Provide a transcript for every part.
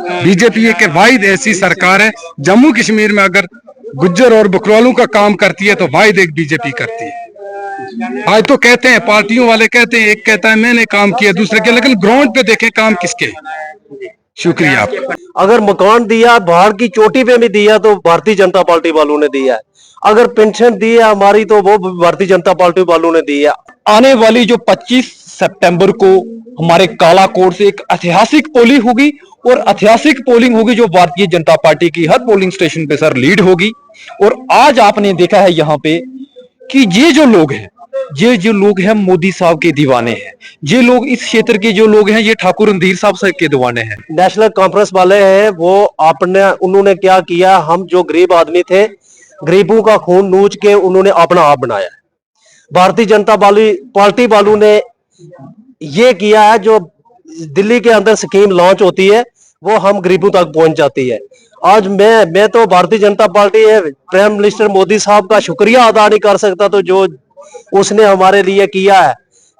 BJP एक वाहिद ऐसी सरकार है, जम्मू कश्मीर में अगर गुज्जर और बकरवालों का काम करती है तो वाहिद एक बीजेपी करती है। आज तो कहते हैं, पार्टियों वाले कहते हैं, एक कहता है मैंने काम किया, दूसरे के, लेकिन ग्राउंड पे देखें काम किसके। शुक्रिया आपका। अगर मकान दिया पहाड़ की चोटी पे भी दिया तो भारतीय जनता पार्टी वालों ने दिया है। अगर पेंशन दी है हमारी तो वो भारतीय जनता पार्टी वालों ने दी है। आने वाली जो 25 सितंबर को हमारे कालाकोट से एक ऐतिहासिक पोलिंग होगी और ऐतिहासिक पोलिंग होगी जो भारतीय जनता पार्टी की हर पोलिंग स्टेशन पे सर लीड होगी। और आज आपने देखा है यहाँ पे कि ये जो लोग हैं मोदी साहब के दीवाने हैं। ये लोग इस क्षेत्र के जो लोग हैं ये ठाकुर रणधीर साहब के दीवाने हैं। नेशनल कॉन्फ्रेंस वाले हैं वो उन्होंने क्या किया, हम जो गरीब आदमी थे गरीबों का खून नूच के उन्होंने अपना आप बनाया। भारतीय जनता पार्टी वालों ने ये किया है, जो दिल्ली के अंदर स्कीम लॉन्च होती है वो हम गरीबों तक पहुंच जाती है। आज मैं तो भारतीय जनता पार्टी है प्राइम मिनिस्टर मोदी साहब का शुक्रिया अदा नहीं कर सकता, तो जो उसने हमारे लिए किया है,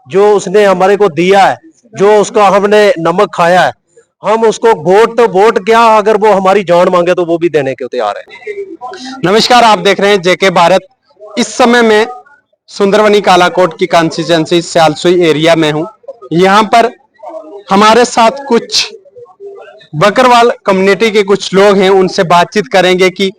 जो उसने हमारे को दिया है, जो उसका हमने नमक खाया है, हम उसको वोट क्या, अगर वो हमारी जान मांगे तो वो भी देने के तैयार है। नमस्कार, आप देख रहे हैं जेके भारत। इस समय मैं सुंदरवनी कालाकोट की कॉन्स्टिट्यूएंसी स्यालसुई एरिया में हूं। यहां पर हमारे साथ कुछ बकरवाल कम्युनिटी के कुछ लोग हैं, उनसे बातचीत करेंगे कि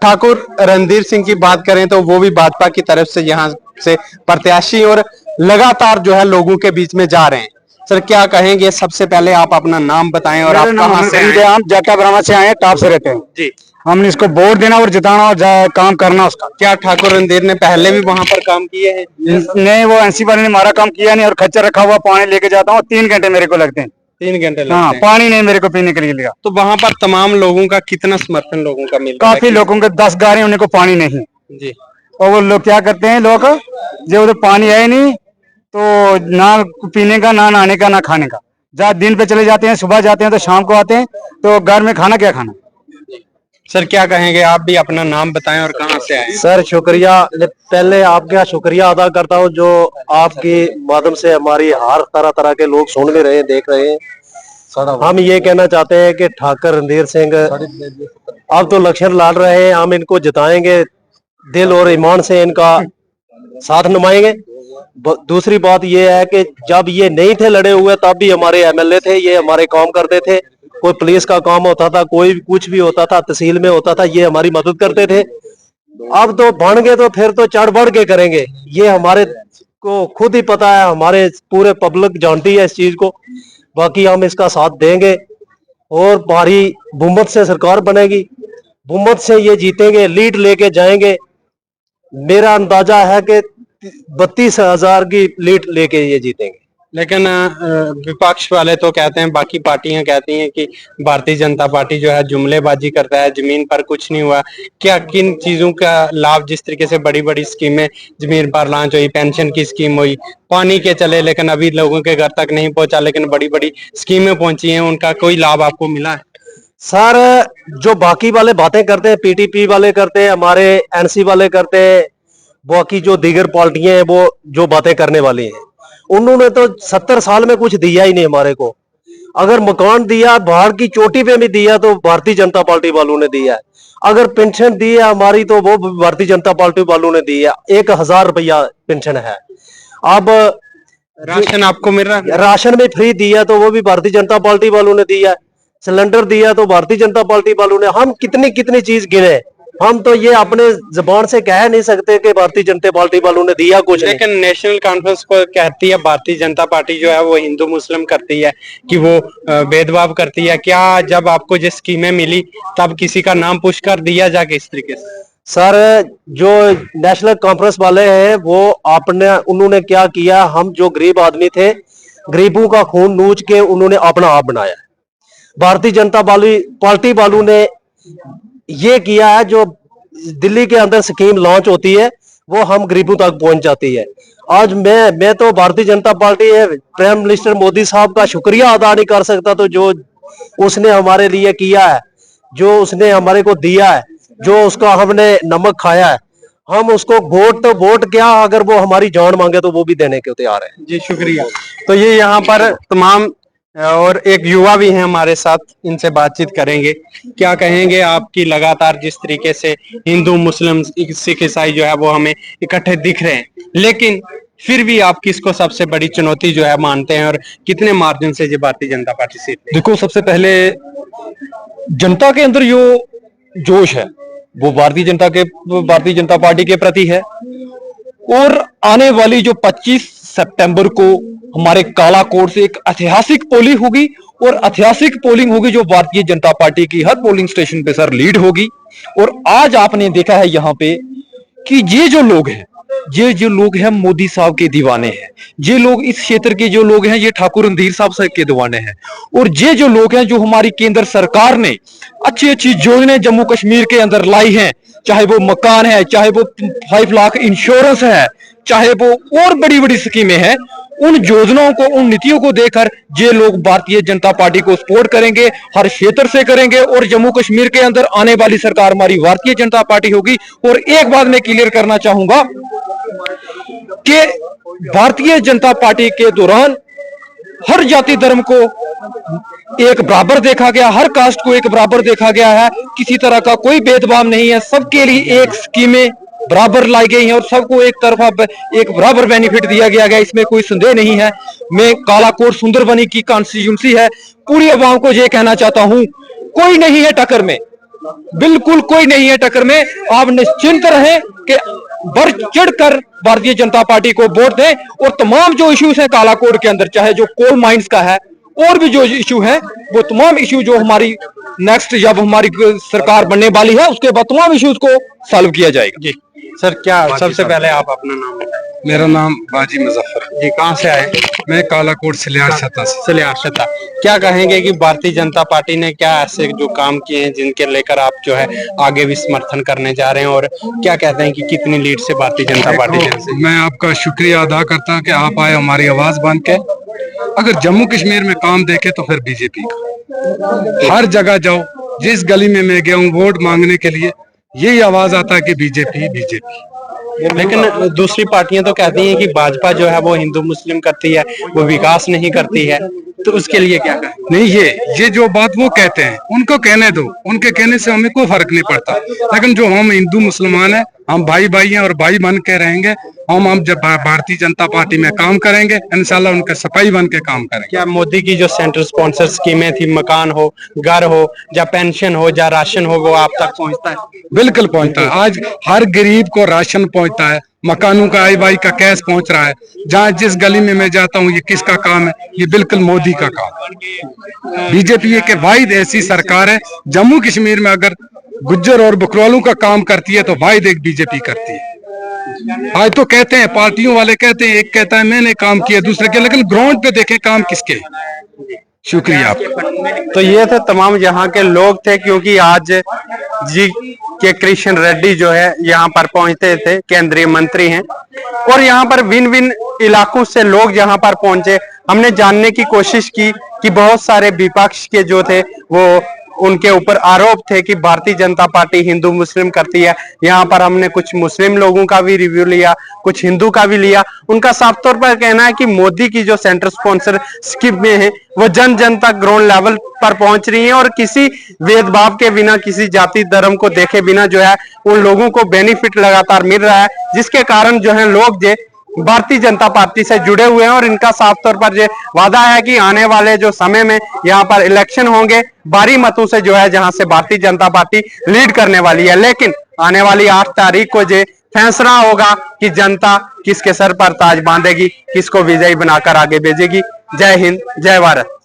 ठाकुर रणधीर सिंह की बात करें तो वो भी भाजपा की तरफ से यहाँ से प्रत्याशी और लगातार जो है लोगों के बीच में जा रहे हैं। सर क्या कहेंगे? सबसे पहले आप अपना नाम बताएं और आप कहां से आए? हम जाटा ब्रह्मा से आए, टॉप से रहते हैं जी। हमने इसको वोट देना और जिताना और काम करना उसका। क्या ठाकुर रणधीर ने पहले भी वहां पर काम किए हैं? नहीं, वो एनसी वाले ने हमारा काम किया नहीं, और खच्चर रखा हुआ पानी लेके जाता हूँ 3 घंटे मेरे को लगते हैं। 3 घंटे लगते हाँ, हैं। पानी नहीं मेरे को पीने के लिए लिया। तो वहां पर तमाम लोगों का कितना समर्थन लोगों का मिल रहा है? काफी लोगों के 10 गाड़ी, उन्हें को पानी नहीं जी। और वो लोग क्या करते हैं, लोग जब उधर पानी है नहीं तो ना पीने का, ना नहाने का, ना खाने का। जहाँ दिन पे चले जाते हैं, सुबह जाते हैं तो शाम को आते हैं, तो घर में खाना क्या खाना। सर क्या कहेंगे? आप भी अपना नाम बताएं और कहां से आए? सर शुक्रिया, पहले आपका शुक्रिया अदा करता हूं जो आपके माध्यम से हमारी हर तरह तरह के लोग सुन भी रहे हैं, देख रहे हैं। हम ये कहना चाहते हैं कि ठाकुर रणधीर सिंह अब तो लक्षण लाल रहे हैं, हम इनको जिताएंगे, दिल और ईमान से इनका साथ निभाएंगे। दूसरी बात ये है कि जब ये नहीं थे लड़े हुए तब भी हमारे एमएलए थे, ये हमारे काम करते थे। कोई पुलिस का काम होता था, कोई कुछ भी होता था, तहसील में होता था, ये हमारी मदद करते थे। अब तो बन गए तो फिर तो चढ़ बढ़ के करेंगे, ये हमारे को खुद ही पता है, हमारे पूरे पब्लिक जानती है इस चीज को। बाकी हम इसका साथ देंगे और भारी बहुमत से सरकार बनेगी, बहुमत से ये जीतेंगे, लीड लेके जाएंगे। मेरा अंदाजा है कि 32,000 की लीड लेके ये जीतेंगे। लेकिन विपक्ष वाले तो कहते हैं, बाकी पार्टियां कहती हैं कि भारतीय जनता पार्टी जो है जुमलेबाजी करता है, जमीन पर कुछ नहीं हुआ। क्या किन चीजों का लाभ, जिस तरीके से बड़ी बड़ी स्कीमें जमीन पर लॉन्च हुई, पेंशन की स्कीम हुई, पानी के चले लेकिन अभी लोगों के घर तक नहीं पहुंचा, लेकिन बड़ी बड़ी स्कीमें पहुंची हैं, उनका कोई लाभ आपको मिला है? सर जो बाकी वाले बातें करते हैं, पीटीपी वाले करते हैं, हमारे एनसी वाले करते हैं, बाकी जो दीगर पार्टियां हैं वो जो बातें करने वाली हैं, उन्होंने तो 70 साल में कुछ दिया ही नहीं हमारे को। अगर मकान दिया पहाड़ की चोटी पे भी दिया तो भारतीय जनता पार्टी वालों ने दिया है। अगर पेंशन दी है हमारी तो वो भारतीय जनता पार्टी वालों ने दी है। 1,000 रुपया पेंशन है। अब राशन आपको मिल रहा है? राशन में फ्री दिया तो वो भी भारतीय जनता पार्टी वालों ने दिया है। सिलेंडर दिया तो भारतीय जनता पार्टी वालों ने। हम कितनी कितनी चीज गिने, हम तो ये अपने जबान से कह नहीं सकते कि भारतीय जनता पार्टी वालों ने दिया कुछ। लेकिन नेशनल कॉन्फ्रेंस को कहती है भारतीय जनता पार्टी जो है वो हिंदू मुस्लिम करती है, कि वो भेदभाव करती है। क्या जब आपको जो स्कीमें मिली तब किसी का नाम पुश कर दिया जा किस तरीके से? सर जो नेशनल कॉन्फ्रेंस वाले हैं वो उन्होंने क्या किया, हम जो गरीब आदमी थे गरीबों का खून नूच के उन्होंने अपना आप बनाया। भारतीय जनता पार्टी वालों ने ये किया है, जो दिल्ली के अंदर स्कीम लॉन्च होती है वो हम गरीबों तक पहुंच जाती है। आज मैं तो भारतीय जनता पार्टी है प्राइम मिनिस्टर मोदी साहब का शुक्रिया अदा नहीं कर सकता, तो जो उसने हमारे लिए किया है, जो उसने हमारे को दिया है, जो उसका हमने नमक खाया है, हम उसको वोट क्या, अगर वो हमारी जान मांगे तो वो भी देने के तैयार है। जी शुक्रिया। तो ये यहाँ पर तमाम और एक युवा भी हैं हमारे साथ, इनसे बातचीत करेंगे। क्या कहेंगे आपकी लगातार जिस तरीके से हिंदू मुस्लिम सिख ईसाई जो है वो हमें इकट्ठे दिख रहे हैं, लेकिन फिर भी आप किसको सबसे बड़ी चुनौती जो है मानते हैं और कितने मार्जिन से ये भारतीय जनता पार्टी सीट? देखो, सबसे पहले जनता के अंदर जो जोश है वो भारतीय जनता पार्टी के प्रति है। और आने वाली जो 25 सितंबर को हमारे कालाकोट से एक ऐतिहासिक पोलिंग होगी, और ऐतिहासिक पोलिंग होगी जो भारतीय जनता पार्टी की हर पोलिंग स्टेशन पे सर लीड होगी। और आज आपने देखा है यहाँ पे कि ये जो लोग हैं मोदी साहब के दीवाने हैं। ये लोग, इस क्षेत्र के जो लोग हैं, ये ठाकुर रणधीर साहब के दीवाने हैं। और ये जो लोग हैं जो हमारी केंद्र सरकार ने अच्छी अच्छी योजनाएं जम्मू कश्मीर के अंदर लाई हैं, चाहे वो मकान है, चाहे वो 5 लाख इंश्योरेंस है, चाहे वो और बड़ी बड़ी स्कीमें हैं, उन योजनाओं को, उन नीतियों को देखकर ये लोग भारतीय जनता पार्टी को सपोर्ट करेंगे, हर क्षेत्र से करेंगे। और जम्मू कश्मीर के अंदर आने वाली सरकार हमारी भारतीय जनता पार्टी होगी। और एक बात मैं क्लियर करना चाहूंगा कि भारतीय जनता पार्टी के दौरान हर जाति धर्म को एक बराबर देखा गया, हर कास्ट को एक बराबर देखा गया है। किसी तरह का कोई भेदभाव नहीं है, सबके लिए एक स्कीमें बराबर लाई गई हैं और सबको एक तरफा एक बराबर बेनिफिट दिया गया, इसमें कोई संदेह नहीं है। मैं कालाकोट सुंदरबनी की कॉन्स्टिट्यूंसी है, पूरी आवाम को यह कहना चाहता हूं, कोई नहीं है टक्कर में, बिल्कुल कोई नहीं है टक्कर में। आप निश्चिंत रहें कि बढ़ चढ़कर भारतीय जनता पार्टी को वोट दें। और तमाम जो इश्यूज हैं कालाकोट के अंदर, चाहे जो कोल माइंस का है और भी जो इशू है, वो तमाम इशू जो हमारी नेक्स्ट जब हमारी सरकार बनने वाली है उसके बाद तमाम इश्यूज को सॉल्व किया जाएगा। जी सर, क्या सबसे पहले आप अपना नाम बताएं। मेरा नाम बाजी मुजफ्फर। जी, कहाँ से आए? मैं कालाकोट सलियार छता से। सलियार छता। क्या कहेंगे कि भारतीय जनता पार्टी ने क्या ऐसे जो काम किए हैं जिनके लेकर आप जो है आगे भी समर्थन करने जा रहे हैं, और क्या कहते हैं कि कितनी लीड से भारतीय जनता पार्टी जीतेगी? मैं आपका शुक्रिया अदा करता हूं कि आप आए हमारी आवाज बन के। अगर जम्मू कश्मीर में काम देखे तो फिर बीजेपी का। हर जगह जाओ, जिस गली में मैं गया हूँ वोट मांगने के लिए, यही आवाज आता है कि बीजेपी बीजेपी। लेकिन दूसरी पार्टियां तो कहती हैं कि भाजपा जो है वो हिंदू मुस्लिम करती है, वो विकास नहीं करती है, तो उसके लिए क्या कहें? नहीं, ये जो बात वो कहते हैं उनको कहने दो, उनके कहने से हमें कोई फर्क नहीं पड़ता। लेकिन जो हम हिंदू मुसलमान हैं, हम भाई भाई हैं और भाई बन के रहेंगे। हम जब भारतीय जनता पार्टी में काम करेंगे, इंशाल्लाह उनके सफाई बन के काम करेंगे। क्या मोदी की जो सेंट्रल स्पॉन्सर स्कीमें थी, मकान हो, घर हो, या पेंशन हो, या राशन हो, वो आप तक पहुंचता है? बिल्कुल पहुंचता है। आज हर गरीब को राशन पहुंचता है, मकानों का आई का कैश पहुंच रहा है। जहाँ जिस गली में मैं जाता हूँ, ये किसका काम है? ये बिल्कुल मोदी का काम है। बीजेपी के वाहिद ऐसी सरकार है, जम्मू कश्मीर में अगर गुज्जर और बकरवालों का काम करती है तो वाहिद एक बीजेपी करती है। आज तो कहते हैं, पार्टियों वाले कहते हैं, एक कहता है मैंने काम किया, दूसरे के, लेकिन ग्राउंड पे देखें काम किसके। शुक्रिया आपका। तो ये थे तमाम यहाँ के लोग थे, क्योंकि आज जी के कृष्ण रेड्डी जो है यहाँ पर पहुंचते थे, केंद्रीय मंत्री हैं, और यहाँ पर भिन्न भिन्न इलाकों से लोग यहाँ पर पहुंचे। हमने जानने की कोशिश की कि बहुत सारे विपक्ष के जो थे वो उनके ऊपर आरोप थे कि भारतीय जनता पार्टी हिंदू मुस्लिम करती है। यहाँ पर हमने कुछ मुस्लिम लोगों का भी रिव्यू लिया, कुछ हिंदू का भी लिया। उनका साफ तौर पर कहना है कि मोदी की जो सेंटर स्पॉन्सर स्कीमें हैं वो जन जन तक ग्राउंड लेवल पर पहुंच रही हैं, और किसी भेदभाव के बिना, किसी जाति धर्म को देखे बिना जो है उन लोगों को बेनिफिट लगातार मिल रहा है, जिसके कारण जो है लोग जो भारतीय जनता पार्टी से जुड़े हुए हैं। और इनका साफ तौर पर ये वादा है कि आने वाले जो समय में यहाँ पर इलेक्शन होंगे, भारी मतों से जो है जहां से भारतीय जनता पार्टी लीड करने वाली है। लेकिन आने वाली 8 तारीख को जो फैसला होगा कि जनता किसके सर पर ताज बांधेगी, किसको विजयी बनाकर आगे भेजेगी। जय हिंद, जय भारत।